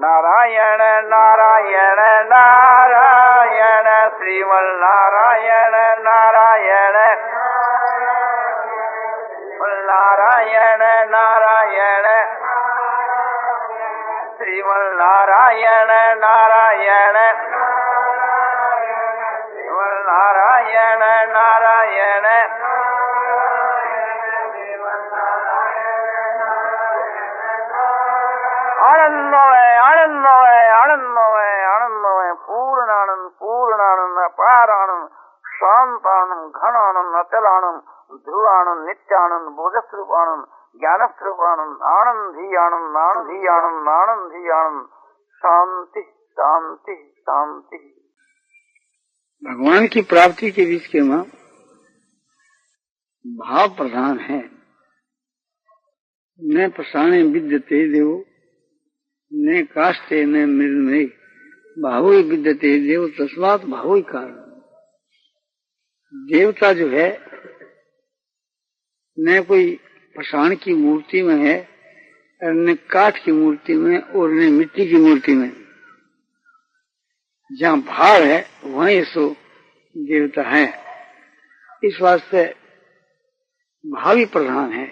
नारायण नारायण नारायण श्रीमन नारायण नारायण नारायण नारायण श्रीमन नारायण नारायण नारायण नारायण आनंदमय आनंदमय आनंदमय आनंदमय पूर्णानंद पूर्णानंद अपारानंद शांतानंद घनानंद अचलानंद ध्रुवानंद नित्यानंद बोधस्वरूपानंद ज्ञानस्वरूपानंद आनंद ही आनंद आनंद ही आनंद आनंद ही आनंद शांति शांति शांति। भगवान की प्राप्ति के बीच के मां भाव प्रधान है। न प्रसाणे विद्यते देव न काष्ठे न मृन्मयी भावो विद्यते देव तस्मात् भावो कारण। देवता जो है न कोई पाषाण की मूर्ति में है और न काठ की मूर्ति में और न मिट्टी की मूर्ति में। जहाँ भाव है वहीं सो देवता है। इस वास्ते भाव ही प्रधान है।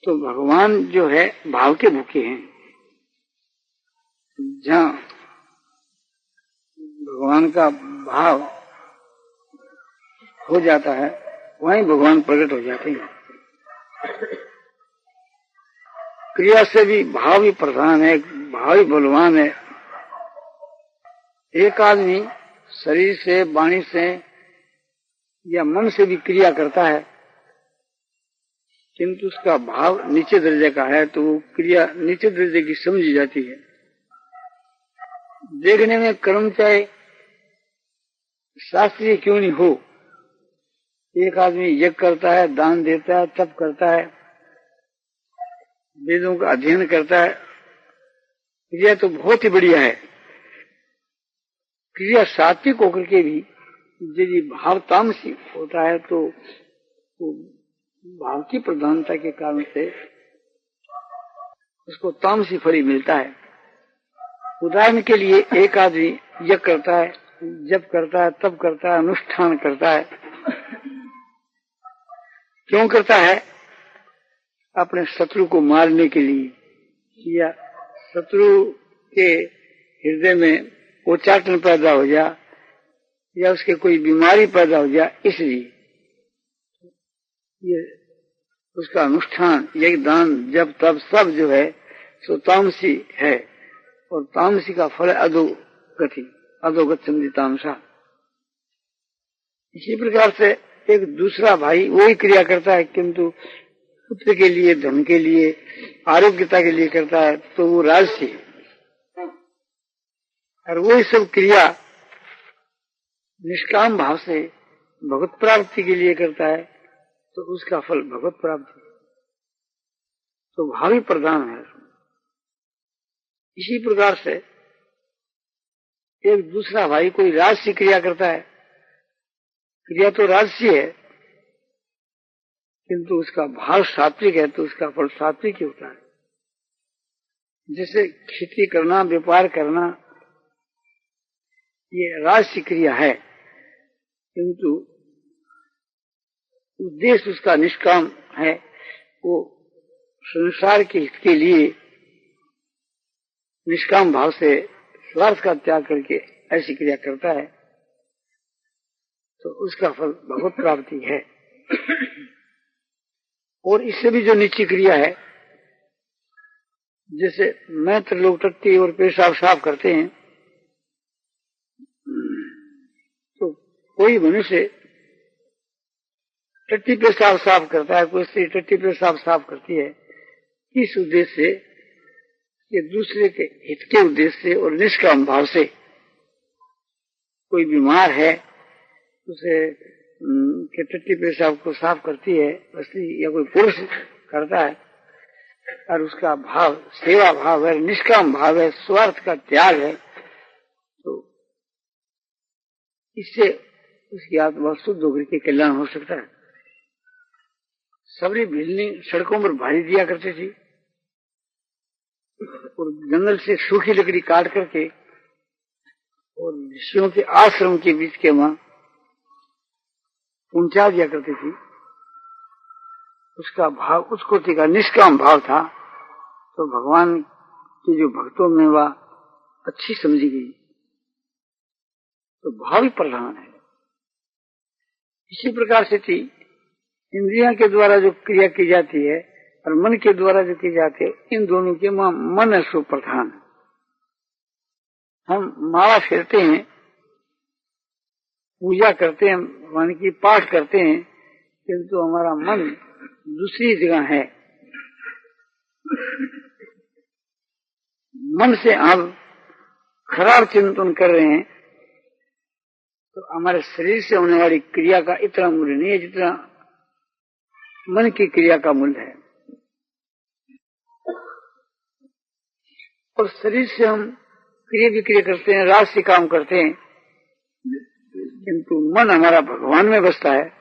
तो भगवान जो है भाव के भूखे हैं। जहाँ भगवान का भाव हो जाता है वहीं भगवान प्रकट हो जाते हैं। क्रिया से भी भाव ही प्रधान है, भाव ही बलवान है। एक आदमी शरीर से, वाणी से या मन से भी क्रिया करता है, किंतु उसका भाव नीचे दर्जे का है तो वो क्रिया नीचे दर्जे की समझी जाती है। देखने में कर्म चाहे शास्त्रीय क्यों नहीं हो, एक आदमी यज्ञ करता है, दान देता है, तप करता है, वेदों का अध्ययन करता है, क्रिया तो बहुत ही बढ़िया है। क्रिया सात्विक होकर के भी यदि भाव तामसी होता है तो भाव की प्रधानता के कारण से उसको तामसी फल मिलता है। उदाहरण के लिए एक आदमी यज्ञ करता है, जप करता है, तप करता है, अनुष्ठान करता है। क्यों करता है? अपने शत्रु को मारने के लिए या शत्रु के हृदय में उच्चाटन पैदा हो जाए या उसके कोई बीमारी पैदा हो जाए, इसलिए ये उसका अनुष्ठान, यज्ञ, दान, जप, तप सब जो है सो तामसी है और तामसी का फल अधोगति, अधोगच्छन्ति तामसा। इसी प्रकार से एक दूसरा भाई वही क्रिया करता है किंतु पुत्र के लिए, धन के लिए, आरोग्यता के लिए करता है तो वो राजसी है। और वही सब क्रिया निष्काम भाव से भगवत प्राप्ति के लिए करता है तो उसका फल भगवत प्राप्ति। तो भाव ही प्रधान है। इसी प्रकार से एक दूसरा भाई कोई राजसी क्रिया करता है, क्रिया तो राजसी है किंतु उसका भाव सात्विक है तो उसका फल सात्विक ही होता है। जैसे खेती करना, व्यापार करना, ये राजसी क्रिया है किंतु उद्देश्य उसका निष्काम है। वो संसार के हित के लिए निष्काम भाव से स्वार्थ का त्याग करके ऐसी क्रिया करता है तो उसका फल भगवत प्राप्ति है। और इससे भी जो नीची क्रिया है, जैसे मैत्र लोग टट्टी और पेशाब साफ करते हैं तो कोई मनुष्य टट्टी पेशाब साफ करता है, कोई स्त्री टट्टी पेशाब साफ करती है, किस उद्देश्य से? कि दूसरे के हित के उद्देश्य से और निष्काम भाव से। कोई बीमार है उसे के टट्टी पेशाब को साफ करती है स्त्री या कोई पुरुष करता है और उसका भाव सेवा भाव है, निष्काम भाव है, स्वार्थ का त्याग है, तो इससे उसकी आत्मा शुद्ध होकर के कल्याण हो सकता है। सबरी भिलनी सड़कों पर भारी दिया करती थी और जंगल से सूखी लकड़ी काट करके और ऋषियों के आश्रम के बीच के वहां पहुंचा दिया करती थी। उसका भाव, उस कोटि का निष्काम भाव था, तो भगवान के जो भक्तों में वह अच्छी समझी गई। तो भाव ही प्रधान है। इसी प्रकार से थी इंद्रियों के द्वारा जो क्रिया की जाती है और मन के द्वारा जो की जाती है, इन दोनों के मन है सो प्रधान। हम माला फेरते हैं, पूजा करते हैं, भगवान की पाठ करते हैं, किंतु हमारा मन दूसरी जगह है। मन से आप खराब चिंतन कर रहे हैं तो हमारे शरीर से होने वाली क्रिया का इतना मूल्य नहीं है जितना मन की क्रिया का मूल्य है। और शरीर से हम क्रिया विक्रिया करते हैं, राजसी काम करते हैं, किंतु मन हमारा भगवान में बसता है।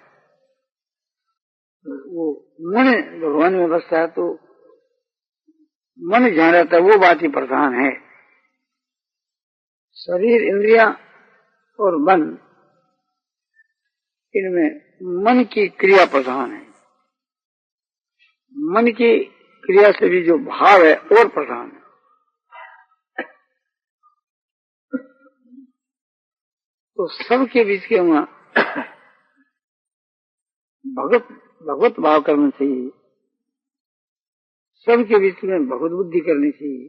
वो मन भगवान में बसता है तो मन जहां रहता है वो बात ही प्रधान है। शरीर, इंद्रिया और मन, इनमें मन की क्रिया प्रधान है। मन की क्रिया से भी जो भाव है और प्रधान है। तो सबके बीच के वहां भगवत भाव करना चाहिए। सबके बीच में भगवत बुद्धि करनी चाहिए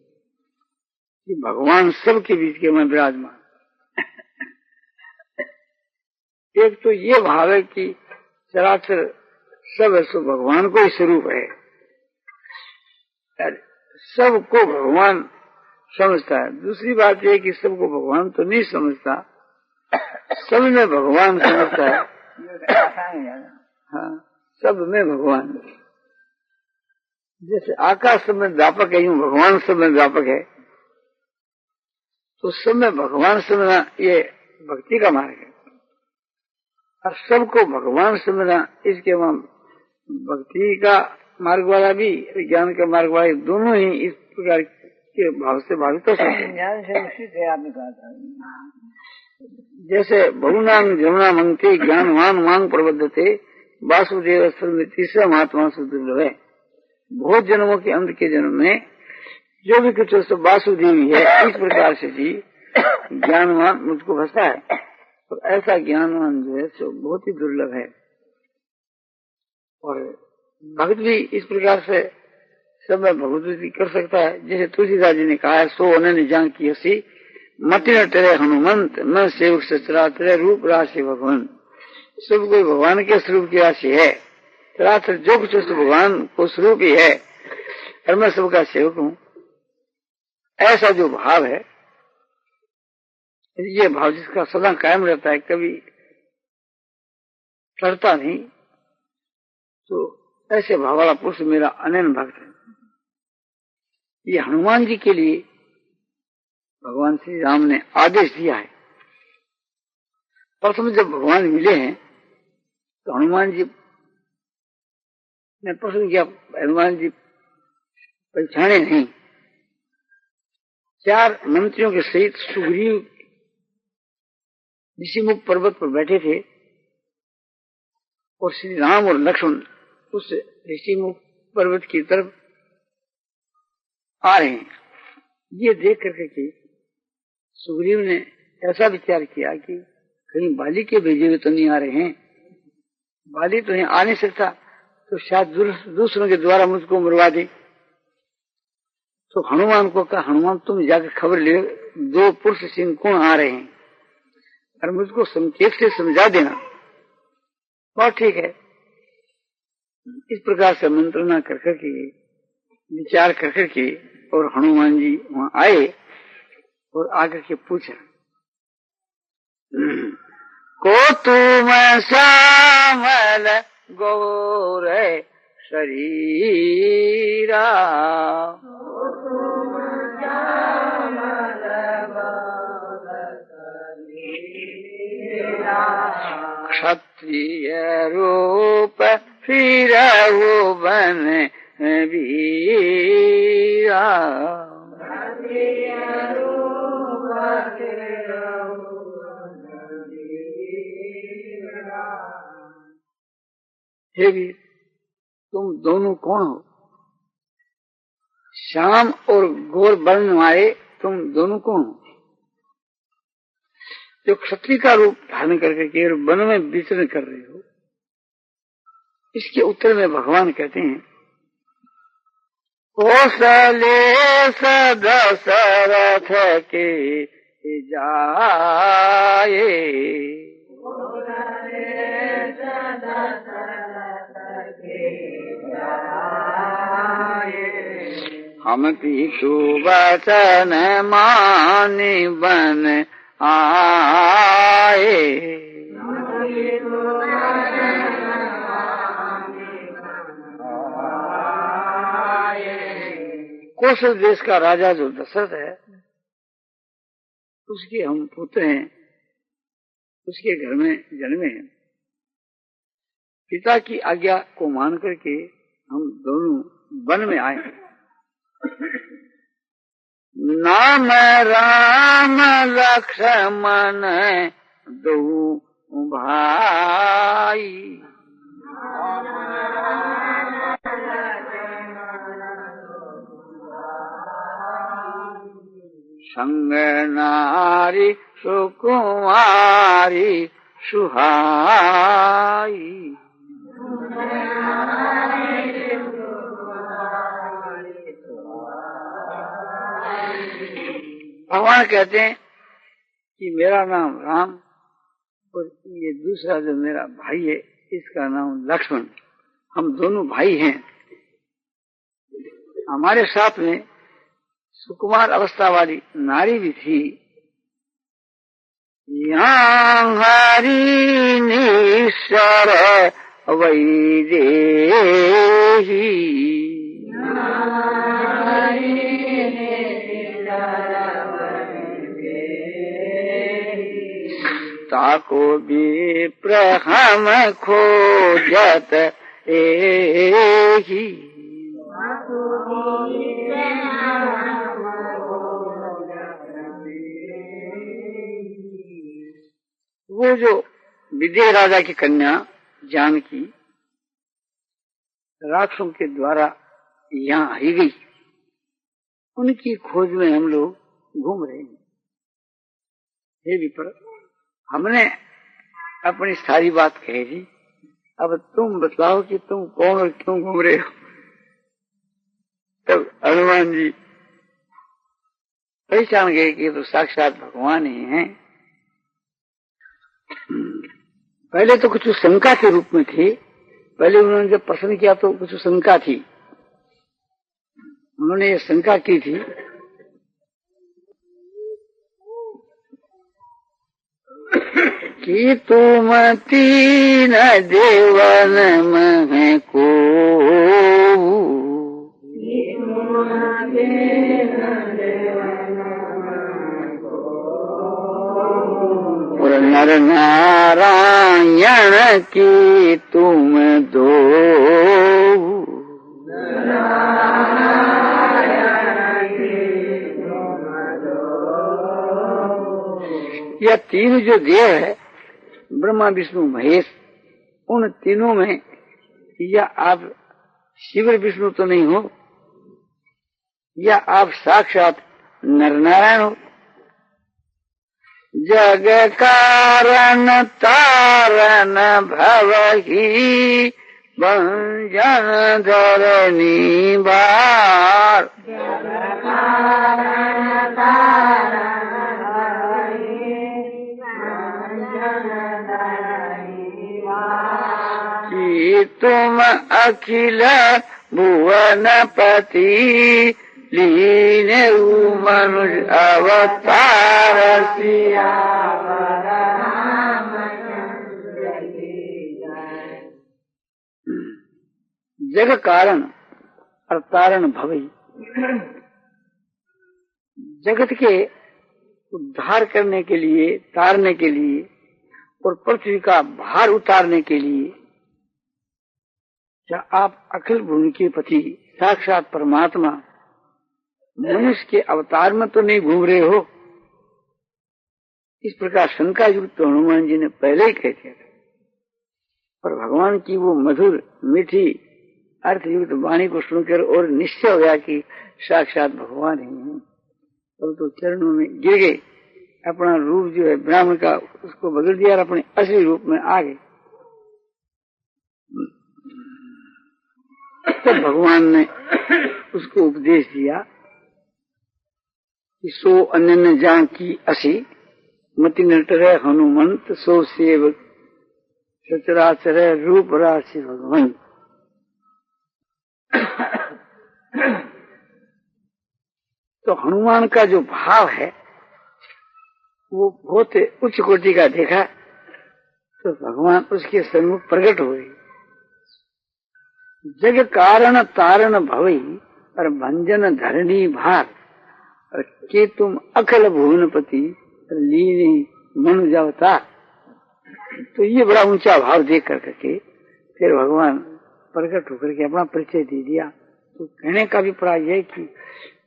कि भगवान सबके बीच के में विराजमान। एक तो ये भाव है कि चराचर सब है सो भगवान को ही स्वरूप है। सबको भगवान समझता है। दूसरी बात यह कि सबको भगवान तो नहीं समझता, सब में भगवान समझता है। हाँ, सब में भगवान। जैसे आकाश सब में व्यापक है, यूं भगवान सब में व्यापक है। तो सब में भगवान समझना ये भक्ति का मार्ग है। और सबको भगवान समझना, इसके वहां भक्ति का मार्ग वाला भी, ज्ञान का मार्ग वाला, दोनों ही इस प्रकार के भाव से भावित हो सकते हैं। ज्ञान से निश्चित है, आपने कहा था। जैसे बहुनांग जमुना मंगते ज्ञानवान मांग प्रबद्धते वासुदेव तीसरा महात्मा सुदुर्लभ है। बहुत जन्मों के अंत के जन्म में जो भी कुछ तो वासुदेवी है, इस प्रकार से जी ज्ञानवान मुझको भसा है। और ऐसा ज्ञानवान जो है सो बहुत ही दुर्लभ है। और भक्त भी इस प्रकार से सब में भगवती कर सकता है। जैसे तुलसीदास जी ने कहा है, सो उन्होंने जान की हसी मति न टरे हनुमंत न सेवक सचराचर रूप राशि भगवान। सब कोई भगवान के स्वरूप की राशि है। चराचर जो कुछ तो भगवान को स्वरूप ही है और मैं सबका सेवक हूँ। ऐसा जो भाव है, ये भाव जिसका सदा कायम रहता है, कभी टरता नहीं, तो ऐसे भाव वाला पुरुष मेरा अनन्य भक्त है। ये हनुमान जी के लिए भगवान श्री राम ने आदेश दिया है। प्रथम जब भगवान मिले हैं तो हनुमान जी ने प्रश्न किया, हनुमान जी पहचाने नहीं। 4 मंत्रियों के सहित सुग्रीव ऋषिमुख पर्वत पर बैठे थे और श्री राम और लक्ष्मण उस ऋषिमुख पर्वत की तरफ आ रहे हैं। ये देख करके कि सुग्रीव ने ऐसा विचार किया कि कहीं बाली के भेजे हुए तो नहीं आ रहे हैं। बाली तो यहाँ आ नहीं सकता, तो शायद दूसरों के द्वारा मुझको मरवा दे। तो हनुमान को कहा, हनुमान तुम जाकर खबर ले, 2 पुरुष सिंह कौन आ रहे हैं और मुझको संकेत से समझा देना। बहुत ठीक है। इस प्रकार से मंत्रणा कर करके, विचार कर करके, और हनुमान जी वहां आए और आकर के पूछा, को तुम श्यामल गौर शरीरा, क्षत्रिय रूप फिर बन वीरा। हे वीर, तुम दोनों कौन हो? श्याम और गोर वर्ण वाले तुम दोनों कौन हो, जो क्षत्रिय का रूप धारण करके वन में विचरण कर रहे हो? इसके उत्तर में भगवान कहते हैं, कौशले दशरथ के जाए, हम पितु वचन मानि बन आए। कौशल देश का राजा जो दशरथ है, उसके हम पुत्र हैं, उसके घर में जन्मे हैं। पिता की आज्ञा को मान करके हम दोनों वन में आए। नाम राम लक्ष्मण दो भाई, संग नारी सुकुमारी सुहाई। भगवान कहते हैं कि मेरा नाम राम और ये दूसरा जो मेरा भाई है इसका नाम लक्ष्मण, हम दोनों भाई हैं। हमारे साथ में सुकुमार अवस्था वाली नारी भी थी। यहाँ हरि निश्चर वैदेही, ताको विप्र हम खोजत एही। वो जो विदेह राजा की कन्या जानकी राक्षसों के द्वारा यहाँ आई गई, उनकी खोज में हम लोग घूम रहे हैं। हे विप्र, हमने अपनी सारी बात कह दी, अब तुम बतलाओ कि तुम कौन और क्यों घूम रहे हो। तब हनुमान जी पहचान गए कि तो साक्षात भगवान ही हैं। पहले तो कुछ शंका के रूप में थी, पहले उन्होंने जब पसंद किया तो कुछ शंका थी। उन्होंने ये शंका की थी कि तुम तीन देवन में को और नर नारायण की तुम दो। यह तीन जो देव है, ब्रह्मा विष्णु महेश, उन तीनों में या आप शिव विष्णु तो नहीं हो, या आप साक्षात नर नारायण हो। जग कारण तारण भवहि भंजन धरनी बार। कि तुम अखिल भुवनपति लीन मनुष्य अवतार सियावर जग कारण और तारण भवि, जगत के उद्धार करने के लिए, तारने के लिए और पृथ्वी का भार उतारने के लिए, क्या आप अखिल भुवन के पति साक्षात परमात्मा मनुष्य के अवतार में तो नहीं घूम रहे हो? इस प्रकार शंका युक्त हनुमान जी ने पहले ही कह दिया था। पर भगवान की वो मधुर मीठी अर्थयुक्त वाणी को सुनकर और निश्चय हो गया कि साक्षात भगवान ही है। तो चरणों में गिर गए, अपना रूप जो है ब्राह्मण का उसको बदल दिया और अपने असली रूप में आ गए। तो भगवान ने उसको उपदेश दिया कि सो अन्य जान की असी मति नटरे हनुमंत सो सेवक सचराचर रूप राशि भगवान। तो हनुमान का जो भाव है वो बहुत उच्च कोटि का देखा, तो भगवान उसके सम्मुख प्रकट हुए। जग कारण तारण भवई और भंजन धरणी भार के तुम अखिल भुवनपति लीने मनुज अवतार। तो ये बड़ा ऊंचा भाव देख करके फिर भगवान प्रकट होकर के अपना परिचय दे दिया। तो कहने का भी प्राय है कि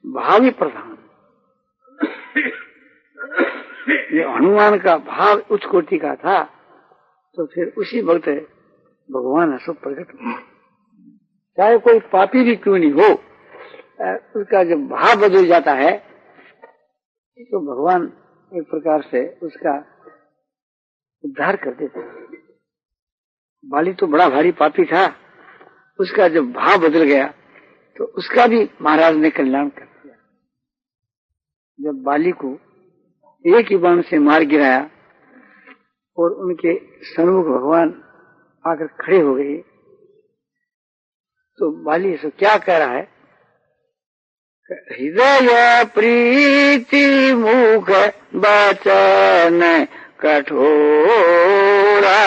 भाव ही प्रधान। ये हनुमान का भाव उच्च कोटि का था, तो फिर उसी वक्त भगवान असो प्रकट हुआ। चाहे कोई पापी भी क्यों नहीं हो, उसका जब भाव बदल जाता है तो भगवान एक प्रकार से उसका उद्धार कर देते हैं। बाली तो बड़ा भारी पापी था, उसका जब भाव बदल गया तो उसका भी महाराज ने कल्याण कर दिया। जब बाली को एक ही बाण से मार गिराया और उनके सन्मुख भगवान आकर खड़े हो गए, तो बाली से क्या कह रहा है? हृदय प्रीति मुख बचन कठोरा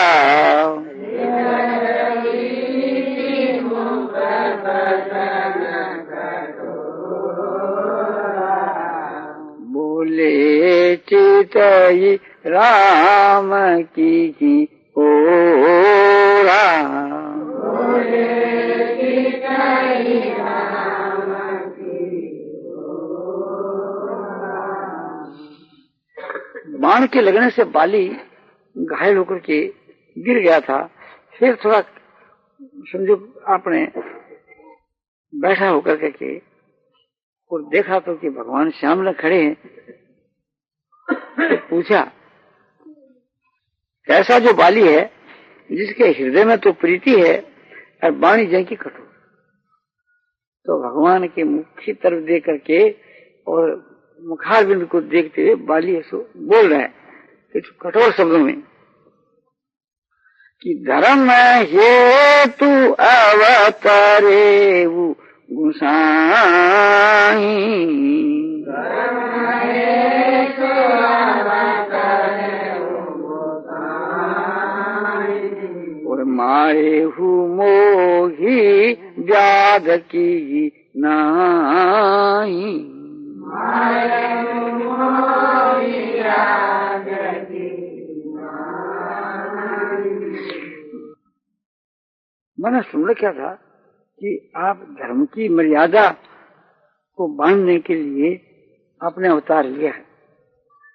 बोले चितई राम की ओरा। बाण के लगने से बाली घायल होकर के गिर गया था। फिर थोड़ा समझो आपने बैठा होकर के और देखा तो कि भगवान सामने खड़े हैं। तो पूछा, कैसा जो बाली है जिसके हृदय में तो प्रीति है और वाणी जय की कठोर। तो भगवान के मुख की तरफ देख करके और मुखारबिंद को देखते हुए बाली ऐसो बोल रहा है कुछ कठोर शब्दों में कि धर्म हेतु अवतरे गुसाई और मारे हु मोही व्याध की नाई। मैंने सुन क्या था कि आप धर्म की मर्यादा को बांधने के लिए आपने अवतार लिया है।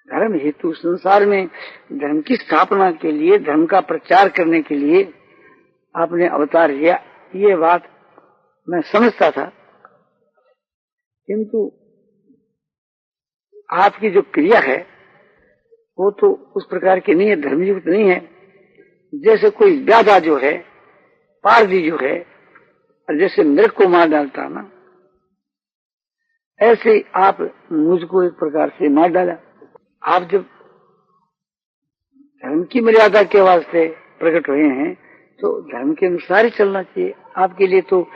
धर्म हेतु संसार में धर्म की स्थापना के लिए, धर्म का प्रचार करने के लिए आपने अवतार लिया। ये बात मैं समझता था, किंतु आपकी जो क्रिया है वो तो उस प्रकार की नहीं है, धर्मयुक्त नहीं है। जैसे कोई व्याधा जो है, पारदी जो है, और जैसे मृग को मार डालता ना, ऐसे आप मुझको एक प्रकार से मार डाला। आप जब धर्म की मर्यादा के वास्ते प्रकट हुए हैं तो धर्म के अनुसार ही चलना चाहिए। आपके लिए तो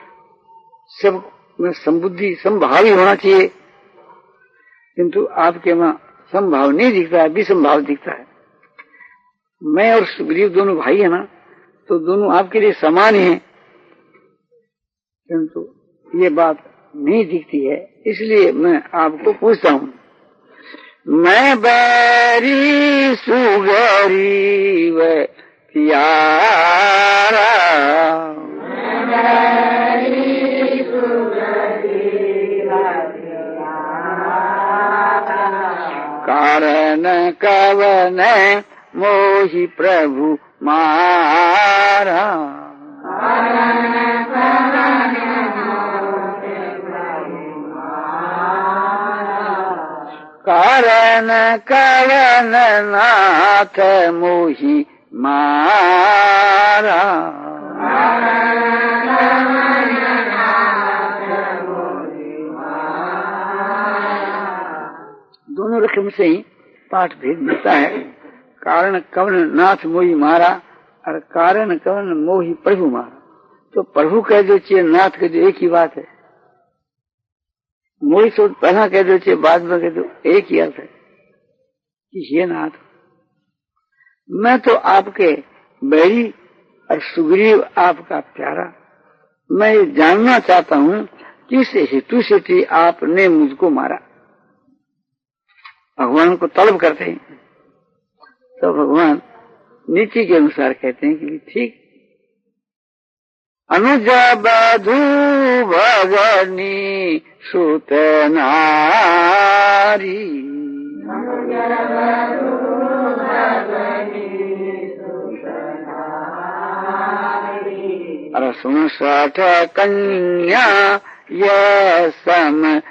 सब में संबुद्धि संभाव ही होना चाहिए, किंतु आपके वहां संभाव नहीं दिखता है, विसंभाव दिखता है। मैं और सुग्रीव दोनों भाई है ना, तो दोनों आपके लिए समान ही हैं, किंतु ये बात नहीं दिखती है। इसलिए मैं आपको पूछता हूँ, मैं बैरी सुगरीव प्यारा कारण कवन मोहि प्रभु मारा। कारण कवन नाथ मोहि मारा। दोनों रकम से ही पाठ भेद मिलता है। कारण कवन नाथ मोहि मारा और कारण कवन मोहि प्रभु मारा। तो प्रभु कह दो चाहिए, नाथ कह दो, एक ही बात है। मोहि तो पहला कह दो चाहिए, बाद में कह दो, एक ही अर्थ है कि ये नाथ मैं तो आपके बैरी और सुग्रीव आपका प्यारा। मैं ये जानना चाहता हूँ किस हेतु से आपने मुझको मारा। भगवान को तलब करते हैं तो भगवान नीति के अनुसार कहते हैं कि ठीक। अनुज बधू भगनी सुत नारी। अरे सुन साठ कन्या ये समचारी।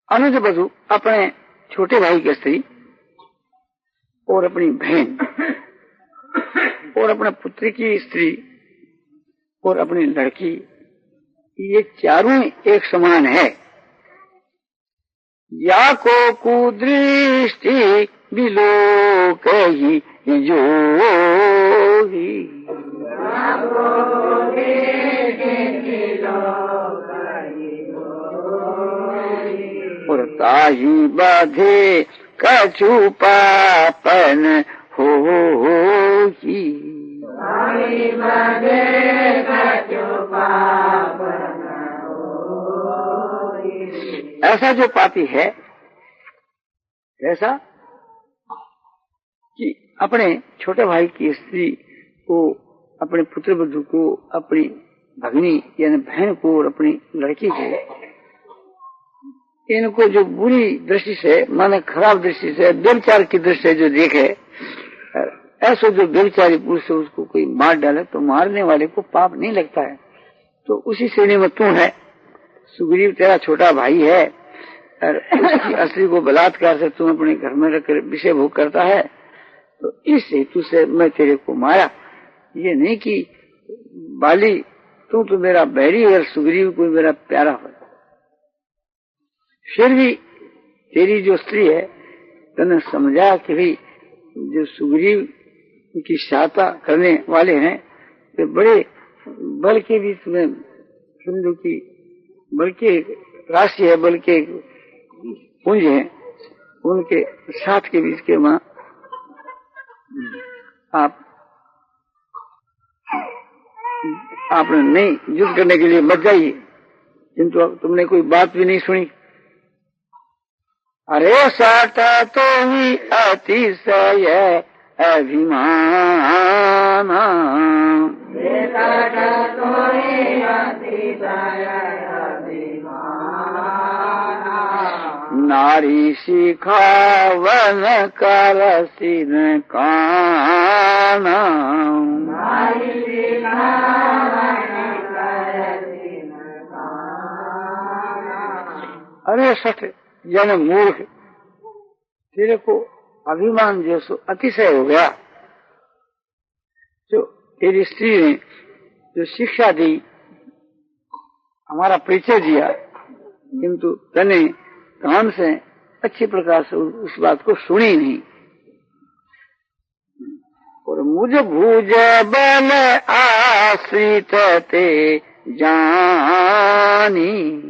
अनुज बधू अपने छोटे भाई की स्त्री और अपनी बहन और अपने पुत्र की स्त्री और अपनी लड़की, ये चारों एक समान है। या को कुदृष्टि बिलोक ही योगी। और ताही बाधे कछु पापन होगी। ऐसा जो पापी है, ऐसा कि अपने छोटे भाई की स्त्री को, अपने पुत्र बधू को, अपनी भगनी यानी बहन को और अपनी लड़की को, इनको जो बुरी दृष्टि से, माने खराब दृष्टि से, व्यभिचार की दृष्टि से जो देखे, ऐसा जो व्यभिचारी पुरुष से उसको कोई मार डाले तो मारने वाले को पाप नहीं लगता है। तो उसी श्रेणी में तू है। सुग्रीव तेरा छोटा भाई है और उसकी स्त्री को बलात्कार से तुम अपने घर में रखकर विषय भोग करता है, तो इस हेतु से मैं तेरे को मारा। ये नहीं कि बाली तू तो मेरा बैरी और सुग्रीव को मेरा प्यारा हो। फिर भी तेरी जो स्त्री है तूने समझा कि भाई जो सुग्रीव की सहायता करने वाले हैं वे बड़े बल के भी तुम्हें सिंधु की बल के राशि है, बल के पुंज है, उनके साथ के बीच के वहां आपने नहीं युद्ध करने के लिए मत जाइए, किंतु अब तुमने कोई बात भी नहीं सुनी। अरे साटा तो ही अतिशय अभिमान। नारी सिखावन करसिन काना। अरे सठ जन मूर्ख, तेरे को अभिमान जैसो अतिशय हो गया। जो तेरी स्त्री ने जो शिक्षा दी, हमारा परिचय दिया, किंतु तने कान से अच्छी प्रकार से उस बात को सुनी नहीं। और मुझ भुज बल आश्रित ते जानी।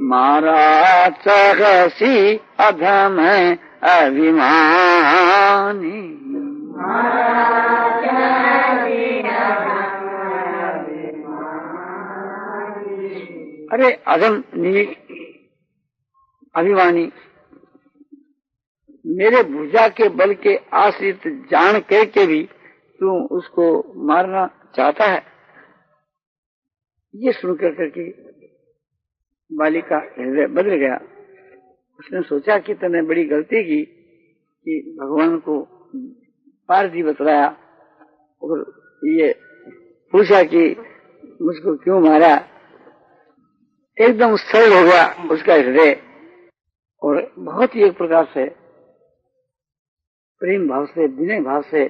मारा चहसी अधम अभिमानी। अरे अधम नीच अभिमानी, मेरे भुजा के बल के आश्रित जान करके भी तू उसको मारना चाहता है। ये सुनकर करके बाली का हृदय बदल गया। उसने सोचा कि तूने बड़ी गलती की कि भगवान को पारजी बतलाया और ये पूछा कि मुझको क्यों मारा। एकदम सरल हो गया उसका हृदय और बहुत ही एक प्रकार से प्रेम भाव से विनय भाव से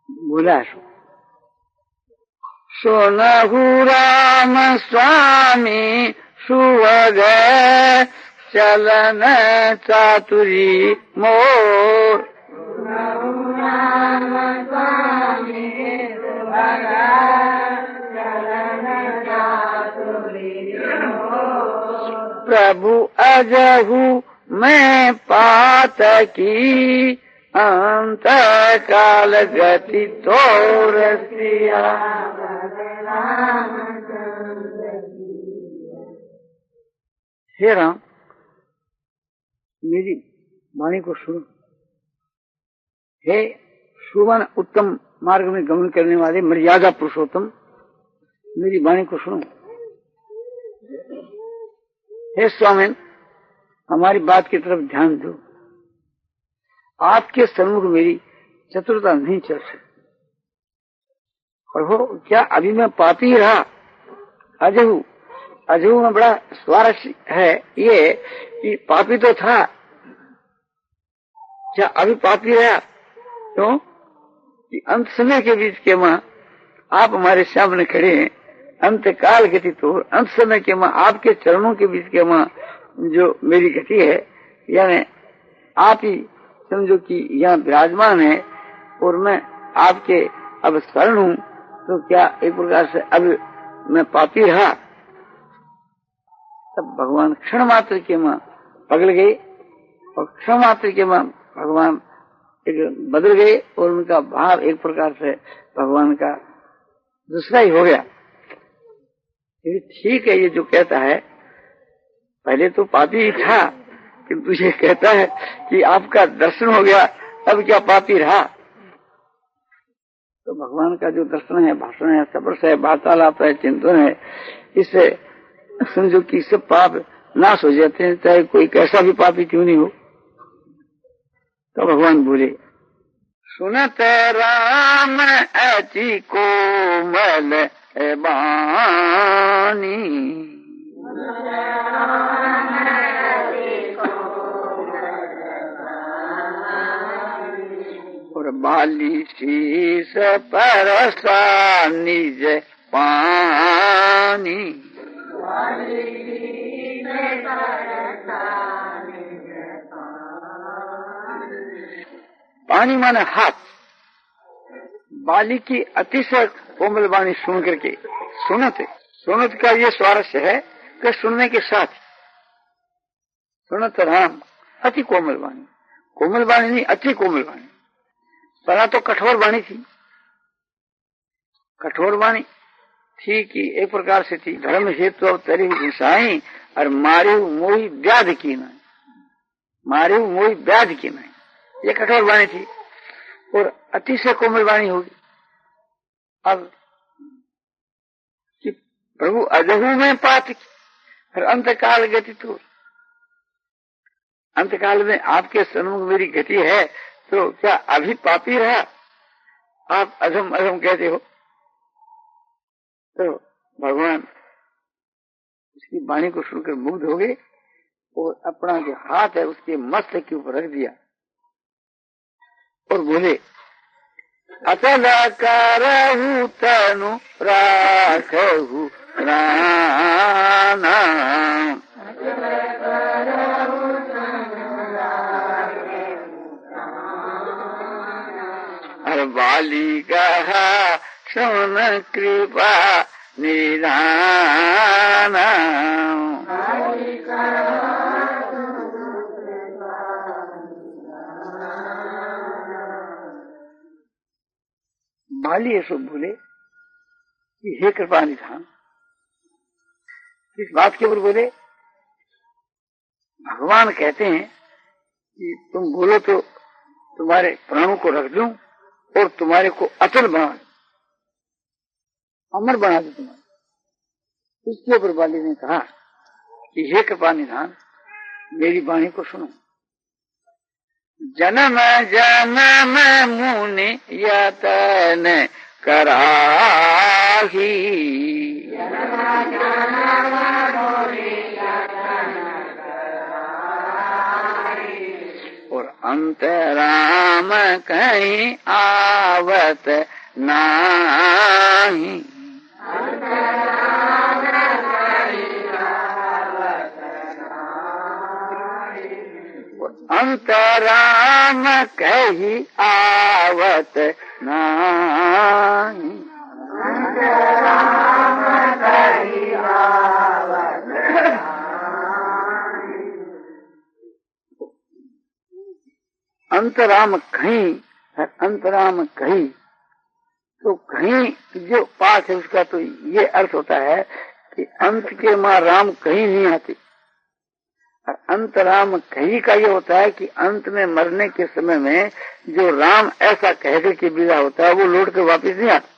बोला, सुनहु राम स्वामी सुवग चलन चातुरी मोर। प्रभु अजहु मैं पात की अंत काल गति तोर सिया। हे राम, मेरी वाणी को सुनो। हे सुवन उत्तम मार्ग में गमन करने वाले मर्यादा पुरुषोत्तम, मेरी वाणी को सुनो। हे स्वामी, हमारी बात की तरफ ध्यान दो। आपके सन्मुख मेरी चतुरता नहीं चल सकती। प्रभु, क्या अभी मैं पापी रहा? अजहू में बड़ा स्वारस्य है ये कि पापी तो था, क्या अभी पापी रहा? क्यों कि अंत समय के बीच के मां आप हमारे सामने खड़े हैं। अंत काल गति तो अंत समय के मां आपके चरणों के बीच के मां जो मेरी गति है, यानी आप ही समझो कि यहाँ विराजमान है और मैं आपके अब शरण हूँ, तो क्या एक प्रकार से अब मैं पापी रहा? तब भगवान क्षण मात्र के मां पगल गए और क्षण मात्र के मां भगवान एक बदल गए और उनका भाव एक प्रकार से भगवान का दूसरा ही हो गया। ये ठीक है, ये जो कहता है पहले तो पापी ही था, किंतु ये कहता है कि आपका दर्शन हो गया, अब क्या पापी रहा? तो भगवान का जो दर्शन है, भाषण है, सबरस है, वार्तालाप है, चिंतन है, इससे समझो कि सब पाप नाश हो जाते हैं, चाहे कोई कैसा भी पापी क्यों नहीं हो। तो भगवान बोले, सुनत राम अति कोमल बानी, और बाली शीस परसा निज पानी। पानी माने हाथ। बाली की अतिशय कोमल वाणी सुन करके, सुनत का ये स्वारस्य है कि सुनने के साथ सुनत राम अति कोमल वाणी, कोमल वाणी नहीं, अति कोमल वाणी। पहला तो कठोर वाणी थी, कठोर वाणी थी कि एक प्रकार से थी, धर्म हेतु अवतरी घुसाई और मारे मोही व्याध की नहीं, मारे मोही व्याध की नहीं, ये कठोर वाणी थी। और अतिशय कोमल वाणी होगी। अब कि प्रभु अजहू में पात और अंत काल गति तो, अंत काल में आपके सन्मुख मेरी गति है, तो क्या अभी पापी रहा? आप अधम अधम कहते हो। तो भगवान उसकी वाणी को सुनकर मुग्ध हो गए और अपना जो हाथ है उसके मस्तक के ऊपर रख दिया और बोले, अतल करहु तनु राखहु प्राणा, हर बाली कहा सुन कृपा निधाना। बाली ऐसो बोले कि हे कृपा निधान। इस बात के ऊपर बोले, भगवान कहते हैं कि तुम बोलो तो तुम्हारे प्राणों को रख दूं और तुम्हारे को अचल बना दूं, अमर बना दूं तुम्हारे। इसके ऊपर बाली ने कहा कि हे कृपा निधान, मेरी वाणी को सुनो। जन्म जन्म मुनि यतन कराही, और अंतराम कहीं आवत नाही। अंतराम कहीं आवत नाही। अंतराम कहीं, अंतराम कहीं, तो कहीं जो पाठ है उसका तो ये अर्थ होता है कि अंत के मां राम कहीं नहीं आते। और अंतराम कहीं का ये होता है कि अंत में मरने के समय में जो राम ऐसा कहकर के विदा होता है वो लौट कर वापिस नहीं आता।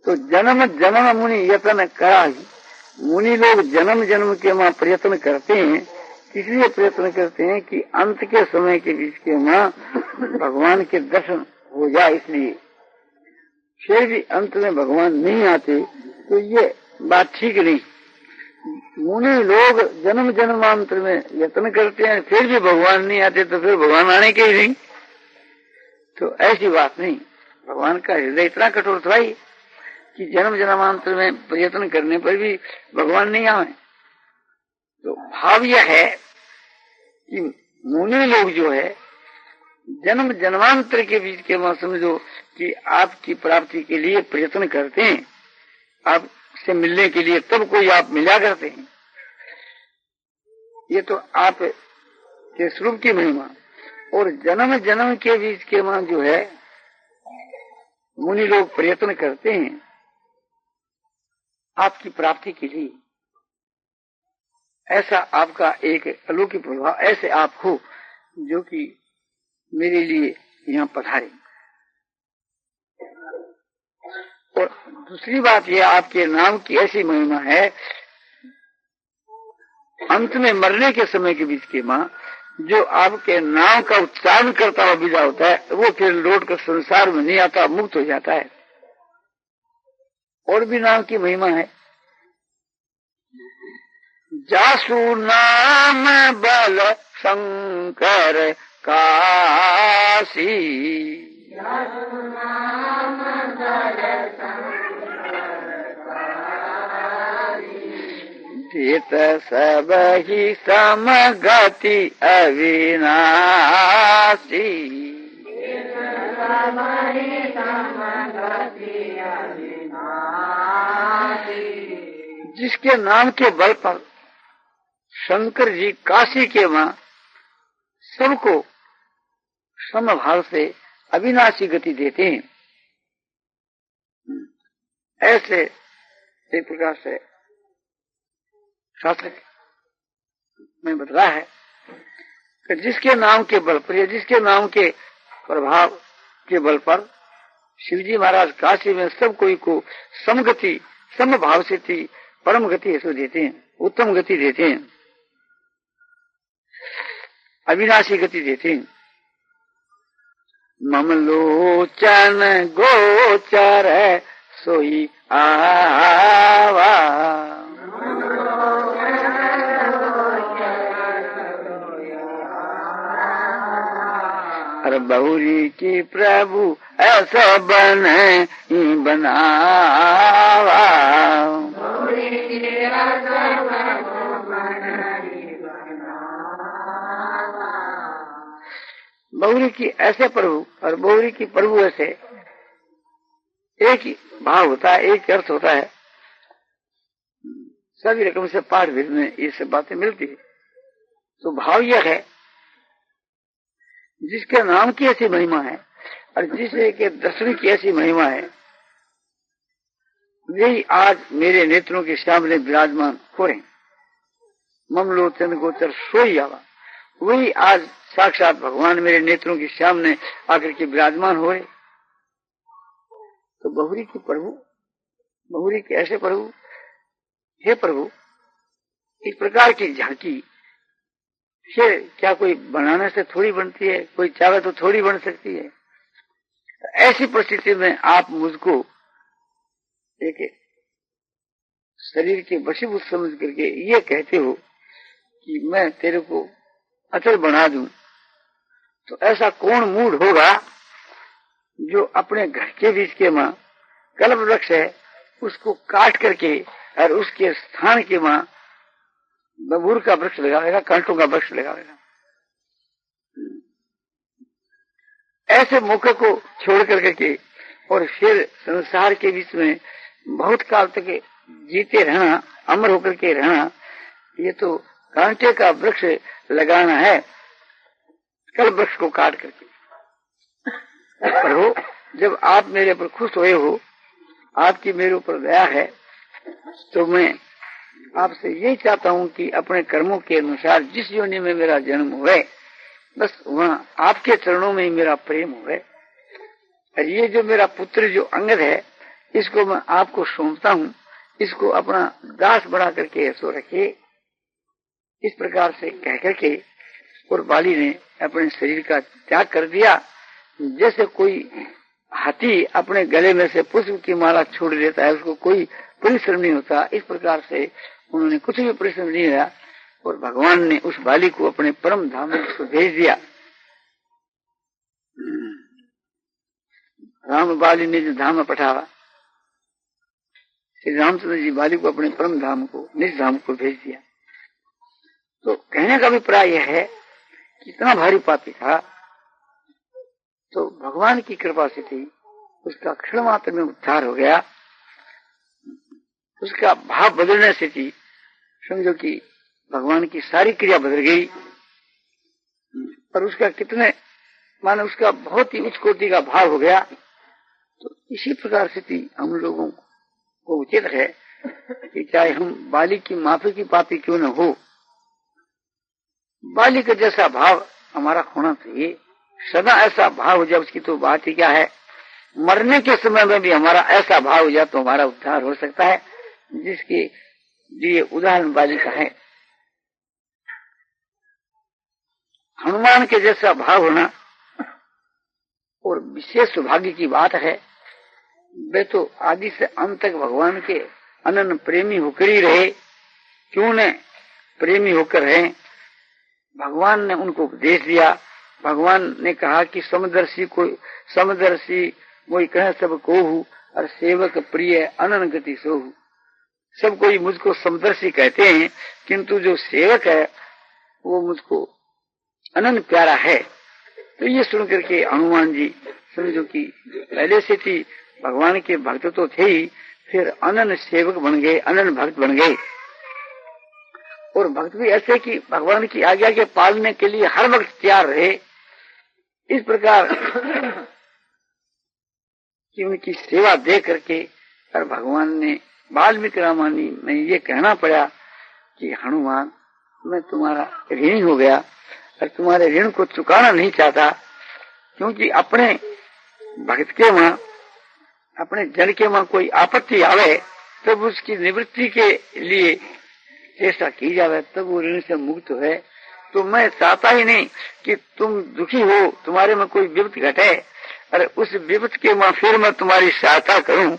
तो जन्म जन्म मुनि यतन कराही, मुनि लोग जन्म जन्म के मां प्रयत्न करते हैं। इसलिए प्रयत्न करते हैं कि अंत के समय के बीच के मां भगवान के दर्शन हो जाए। इसलिए फिर भी अंत में भगवान नहीं आते तो ये बात ठीक नहीं। मुनि लोग जन्म जन्मांतर में यत्न करते हैं, फिर भी भगवान नहीं आते तो फिर भगवान आने के ही नहीं। तो ऐसी बात नहीं। भगवान का हृदय इतना कठोर था ही कि जन्म जन्मांतर में प्रयत्न करने पर भी भगवान नहीं आए। तो भाव यह है कि मुनि लोग जो है जन्म जन्मांतर के बीच के मां समझो कि आपकी प्राप्ति के लिए प्रयत्न करते हैं, आपसे मिलने के लिए, तब कोई आप मिला करते हैं। ये तो आप के स्वरूप की महिमा। और जन्म जन्म के बीच के मां जो है मुनि लोग प्रयत्न करते हैं आपकी प्राप्ति के लिए। ऐसा आपका एक अलौकिक प्रभाव, ऐसे आप हो जो कि मेरे लिए यहाँ पधारे। और दूसरी बात यह, आपके नाम की ऐसी महिमा है, अंत में मरने के समय के बीच के मां जो आपके नाम का उच्चारण करता हुआ विदा होता है वो फिर लौट कर संसार में नहीं आता, मुक्त हो जाता है। और भी नाम की महिमा है। जासु नाम बल शंकर काशी, देत सब ही समगति अविनाशी। जिसके नाम के बल पर शंकर जी काशी के मां सबको समभाव से अविनाशी गति देते हैं। ऐसे एक प्रकार से शास्त्र में बतला है कि जिसके नाम के बल पर या जिसके नाम के प्रभाव के बल पर शिवजी महाराज काशी में सब कोई को समगति, समभाव से थी परम गति ऐसे देते हैं, उत्तम गति देते हैं, अविनाशी गति देते हैं। ममलोचन गोचर सोई आवा, अरे बहुरी की प्रभु ऐसा बने बनावा। बहुरी की ऐसे प्रभु और बहुरी की प्रभु ऐसे एक ही भाव होता है, एक अर्थ होता है। सभी रकम से पाठ भेद में ये सब बातें मिलती है। तो भाव यह है जिसके नाम की ऐसी महिमा है और जिसे के दर्शन की ऐसी महिमा है, वही आज मेरे नेत्रों के सामने विराजमान हो रहे। ममलोचन गोचर सोई आवा, वही आज साक्षात भगवान मेरे नेत्रों के सामने आकर के विराजमान हुए। तो बहुरी के प्रभु, बहुरी के ऐसे प्रभु, हे प्रभु, इस प्रकार की झांकी ये क्या कोई बनाने से थोड़ी बनती है, कोई चाहे तो थोड़ी बन सकती है। ऐसी परिस्थिति में आप मुझको एक शरीर के वशीभूत समझ करके ये कहते हो कि मैं तेरे को अचल बना दूं, तो ऐसा कौन मूड होगा जो अपने घर के बीच के मां कल्प वृक्ष है उसको काट करके और उसके स्थान के मां बबूर का वृक्ष लगाएगा, कांटों का वृक्ष लगाएगा। ऐसे मौके को छोड़ करके और फिर संसार के बीच में बहुत काल तक जीते रहना, अमर होकर के रहना, ये तो कांटे का वृक्ष लगाना है कल वृक्ष को काट करके। प्रभु, जब आप मेरे पर खुश हुए हो, आपकी मेरे ऊपर दया है, तो मैं आपसे यही चाहता हूं कि अपने कर्मों के अनुसार जिस योनि में मेरा जन्म हुए, बस वहां आपके चरणों में ही मेरा प्रेम हुए। और ये जो मेरा पुत्र जो अंगद है, इसको मैं आपको सौंपता हूं, इसको अपना दास बना करके ऐसो रखे। इस प्रकार से कह करके और बाली ने अपने शरीर का त्याग कर दिया। जैसे कोई हाथी अपने गले में से पुष्प की माला छोड़ देता है, उसको कोई परिश्रम नहीं होता, इस प्रकार से उन्होंने कुछ भी परिश्रम नहीं किया और भगवान ने उस बाली को अपने परम धाम में उसको भेज दिया। राम बाली ने जो धाम पठावा, श्री रामचंद्र जी बाली को अपने परम धाम को, निज धाम को भेज दिया। तो कहने का अभिप्राय यह है कि इतना भारी पापी था, तो भगवान की कृपा से थी, उसका क्षण मात्र में उद्धार हो गया। उसका भाव बदलने से थी, समझो कि भगवान की सारी क्रिया बदल गई। पर उसका कितने माने उसका बहुत ही उच्च कोटि का भाव हो गया। तो इसी प्रकार से थी हम लोगों को उचित है कि चाहे हम बाली की माफी की पापी क्यों न हो, बाली का जैसा भाव हमारा होना चाहिए, सदा ऐसा भाव हो जाए, उसकी तो बात ही क्या है। मरने के समय में भी हमारा ऐसा भाव हो जाए तो हमारा उद्धार हो सकता है, जिसके लिए उदाहरण बाली का है। हनुमान के जैसा भाव होना और विशेष सौभाग्य की बात है। वे तो आदि से अंत तक भगवान के अनन्य प्रेमी होकर ही रहे, क्यों न प्रेमी होकर रहे। भगवान ने उनको उपदेश दिया। भगवान ने कहा कि समदर्शी कोई कहे सब कोहू और सेवक प्रिय अनन गति सोहू। सब कोई मुझको समदर्शी कहते हैं, किंतु जो सेवक है वो मुझको अनन्य प्यारा है। तो ये सुन करके हनुमान जी समझो कि पहले से थी भगवान के भक्त तो थे ही, फिर अनन्य सेवक बन गए, अनन्य भक्त बन गए। और भक्त भी ऐसे कि भगवान की आज्ञा के पालने के लिए हर वक्त तैयार रहे। इस प्रकार कि उनकी सेवा दे करके और भगवान ने वाल्मीकि रामायणी में ये कहना पड़ा कि हनुमान, मैं तुम्हारा ऋणी हो गया और तुम्हारे ऋण को चुकाना नहीं चाहता, क्योंकि अपने भक्त के मां, अपने जन के मां कोई आपत्ति आवे तब उसकी निवृत्ति के लिए चेष्टा की जावे, तब वो ऋण से मुक्त है। तो मैं चाहता ही नहीं कि तुम दुखी हो, तुम्हारे में कोई विपत्ति घटे और उस विपत्ति के मां फिर मैं तुम्हारी सहायता करूं,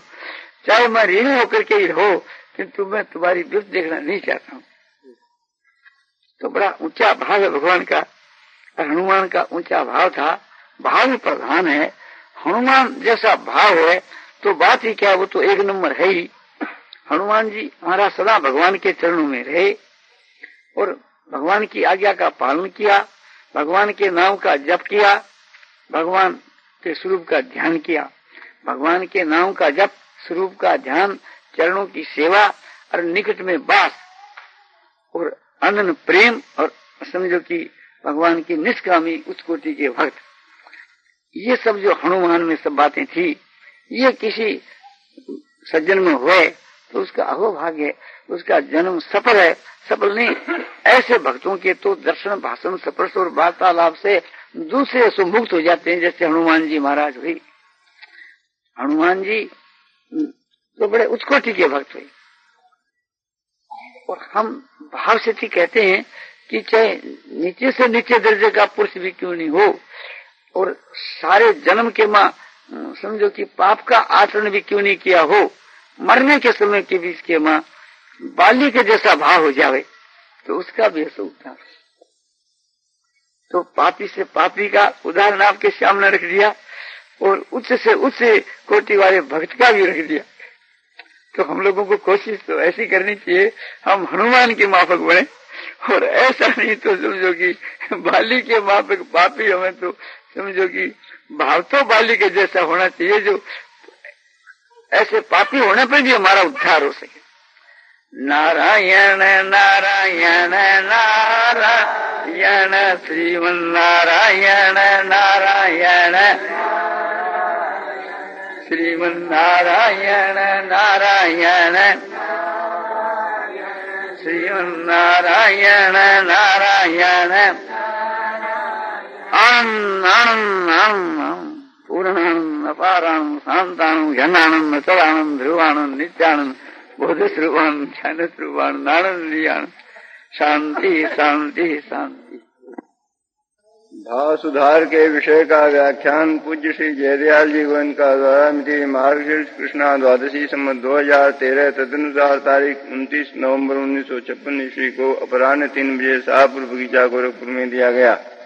चाहे मैं ऋण होकर के ही हो, किंतु मैं तुम्हारी विपत्ति देखना नहीं चाहता हूं। तो बड़ा ऊंचा भाव है भगवान का, और हनुमान का ऊंचा भाव था। भाव ही प्रधान है। हनुमान जैसा भाव है तो बात ही क्या, वो तो एक नंबर है ही। हनुमान जी हमारा सदा भगवान के चरणों में रहे और भगवान की आज्ञा का पालन किया, भगवान के नाम का जप किया, भगवान के स्वरूप का ध्यान किया। भगवान के नाम का जप, स्वरूप का ध्यान, चरणों की सेवा और निकट में वास और अनन्य प्रेम, और समझो कि भगवान की निष्कामी उच्च कोटि के भक्त, ये सब जो हनुमान में सब बातें थी, ये किसी सज्जन में हुए तो उसका अहोभाग्य, उसका जन्म सफल है, सफल नहीं ऐसे भक्तों के तो दर्शन, भाषण, स्पर्श और वार्तालाप से दूसरे से मुक्त हो जाते हैं, जैसे हनुमान जी महाराज हुई। हनुमान जी तो बड़े उच्च कोटि के भक्त हुए। और हम भाव से ही कहते हैं कि चाहे नीचे से नीचे दर्जे का पुरुष भी क्यों नहीं हो, और सारे जन्म के माँ समझो कि पाप का आचरण भी क्यों नहीं किया हो, मरने के समय के बीच के माँ बाली के जैसा भाव हो जावे तो उसका भी ऐसा उद्धार। तो पापी से पापी का उदाहरण आपके सामने रख दिया, और उच्च से उच्च कोटि वाले भक्त का भी रख दिया। तो हम लोगों को कोशिश तो ऐसी करनी चाहिए, हम हनुमान के माफक बने, और ऐसा नहीं तो समझो कि बाली के माफक पापी हमें, तो समझो कि भाव तो बाली के जैसा होना चाहिए, जो ऐसे पापी होने पर भी हमारा उद्धार हो सके। नारायण नारायण नारायण श्रीमन नारायण नारायण श्रीमन नारायण नारायण श्रीमन नारायण नारायण आनंद आनंद आनंद पूर्णानंद अपारानंद शांतानंद घनानंद अचलानंद ध्रुवानंद नित्यानंद बोध श्रुवानंद ज्ञान श्रुवानंद आनंद आनंद शांति शांति शांति। भाव सुधार के विषय का व्याख्यान पूज्य श्री जयदयाल जी गोविंद का द्वारा मिति मार्गशीर्ष कृष्णा द्वादशी संवत 2013 तदनुसार तारीख 29 नवंबर 1956 ईस्वी को अपराह्न 3 बजे शाहपुर बगीचा गोरखपुर में दिया गया।